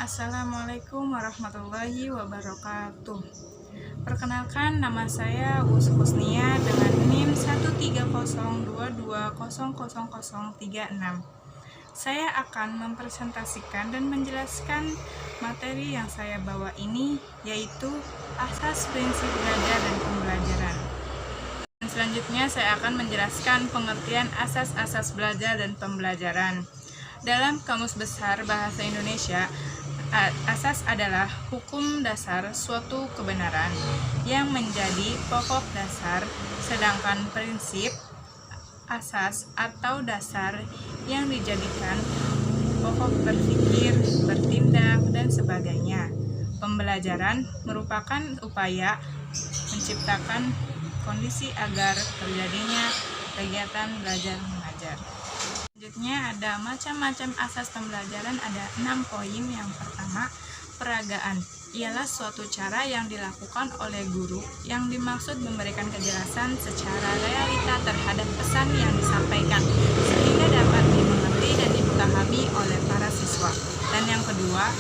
Assalamualaikum warahmatullahi wabarakatuh. Perkenalkan, nama saya Us Husnia dengan NIM 13022000036. Saya akan mempresentasikan dan menjelaskan materi yang saya bawa ini, yaitu asas prinsip belajar dan pembelajaran. Dan selanjutnya saya akan menjelaskan pengertian asas-asas belajar dan pembelajaran. Dalam Kamus Besar Bahasa Indonesia, asas adalah hukum dasar suatu kebenaran yang menjadi pokok dasar, sedangkan prinsip, asas atau dasar yang dijadikan pokok berpikir, bertindak, dan sebagainya. Pembelajaran merupakan upaya menciptakan kondisi agar terjadinya kegiatan belajar mengajar. Selanjutnya ada macam-macam asas pembelajaran, ada 6 poin. Yang pertama, peragaan ialah suatu cara yang dilakukan oleh guru yang dimaksud memberikan kejelasan secara realita terhadap pesan yang disampaikan sehingga dapat dimengerti dan dipahami oleh para siswa. Dan yang kedua,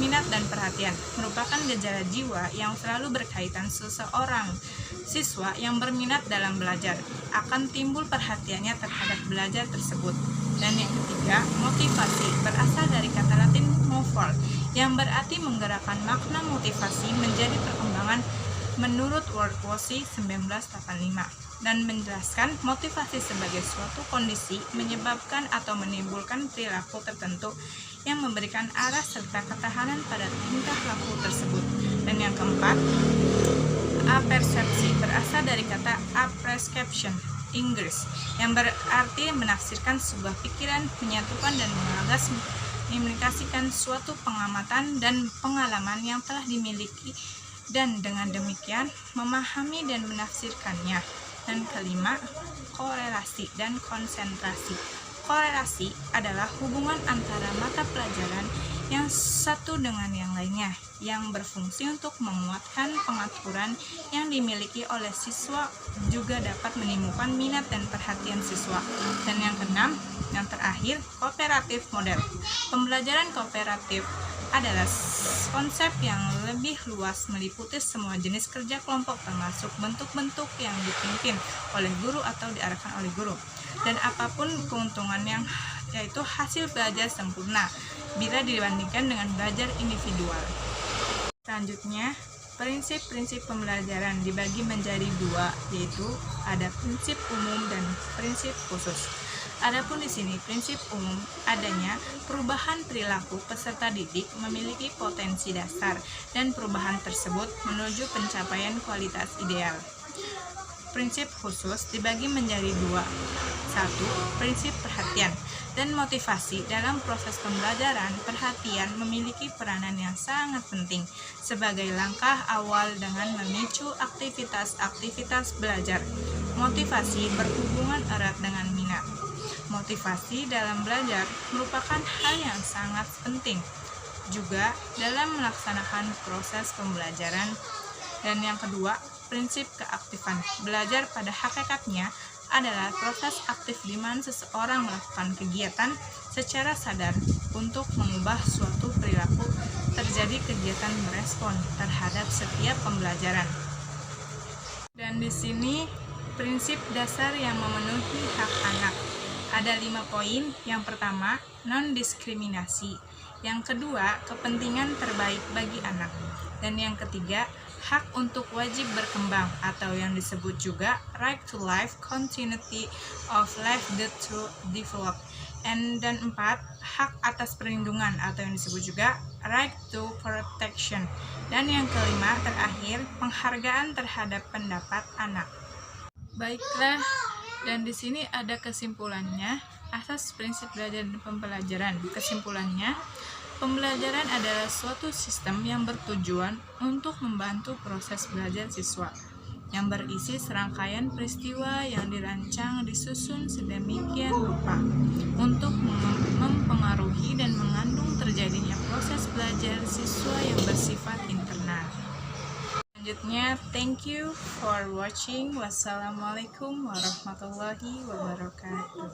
minat dan perhatian merupakan gejala jiwa yang selalu berkaitan. Seseorang siswa yang berminat dalam belajar akan timbul perhatiannya terhadap belajar tersebut. Dan yang ketiga, motivasi berasal dari kata Latin movere yang berarti menggerakkan. Makna motivasi menjadi perkembangan menurut Wordwosy 1985 dan menjelaskan motivasi sebagai suatu kondisi menyebabkan atau menimbulkan perilaku tertentu yang memberikan arah serta ketahanan pada tingkah laku tersebut. Dan yang keempat, apersepsi berasal dari kata apprescription Inggris yang berarti menafsirkan sebuah pikiran, menyatukan dan mengagas, mengaplikasikan suatu pengamatan dan pengalaman yang telah dimiliki dan dengan demikian memahami dan menafsirkannya. Dan kelima, korelasi dan konsentrasi. Korelasi adalah hubungan antara mata pelajaran yang satu dengan yang lainnya yang berfungsi untuk menguatkan pengaturan yang dimiliki oleh siswa, juga dapat menimbulkan minat dan perhatian siswa. Dan yang keenam, yang terakhir, kooperatif model. Pembelajaran kooperatif adalah konsep yang lebih luas meliputi semua jenis kerja kelompok termasuk bentuk-bentuk yang dipimpin oleh guru atau diarahkan oleh guru. Dan apapun keuntungan yang yaitu hasil belajar sempurna bila dibandingkan dengan belajar individual. Selanjutnya, prinsip-prinsip pembelajaran dibagi menjadi dua, yaitu ada prinsip umum dan prinsip khusus. Adapun di sini prinsip umum adanya perubahan perilaku peserta didik memiliki potensi dasar dan perubahan tersebut menuju pencapaian kualitas ideal. Prinsip khusus dibagi menjadi dua. Satu, prinsip perhatian dan motivasi. Dalam proses pembelajaran, perhatian memiliki peranan yang sangat penting sebagai langkah awal dengan memicu aktivitas-aktivitas belajar. Motivasi berhubungan erat dengan minat. Motivasi dalam belajar merupakan hal yang sangat penting juga dalam melaksanakan proses pembelajaran. Dan yang kedua, prinsip keaktifan. Belajar pada hakikatnya adalah proses aktif di mana seseorang melakukan kegiatan secara sadar untuk mengubah suatu perilaku. Terjadi kegiatan merespon terhadap setiap pembelajaran. Dan di sini prinsip dasar yang memenuhi hak anak. Ada 5 poin. Yang pertama, non-diskriminasi. Yang kedua, kepentingan terbaik bagi anak. Dan yang ketiga, hak untuk wajib berkembang atau yang disebut juga right to life, continuity of life to develop. Dan 4, hak atas perlindungan atau yang disebut juga right to protection. Dan yang kelima, terakhir, penghargaan terhadap pendapat anak. Baiklah, dan di sini ada kesimpulannya, asas prinsip belajar dan pembelajaran. Kesimpulannya, pembelajaran adalah suatu sistem yang bertujuan untuk membantu proses belajar siswa, yang berisi serangkaian peristiwa yang dirancang disusun sedemikian rupa untuk mempengaruhi dan mengandung terjadinya proses belajar siswa yang bersifat internal. Selanjutnya, thank you for watching. Wassalamualaikum warahmatullahi wabarakatuh.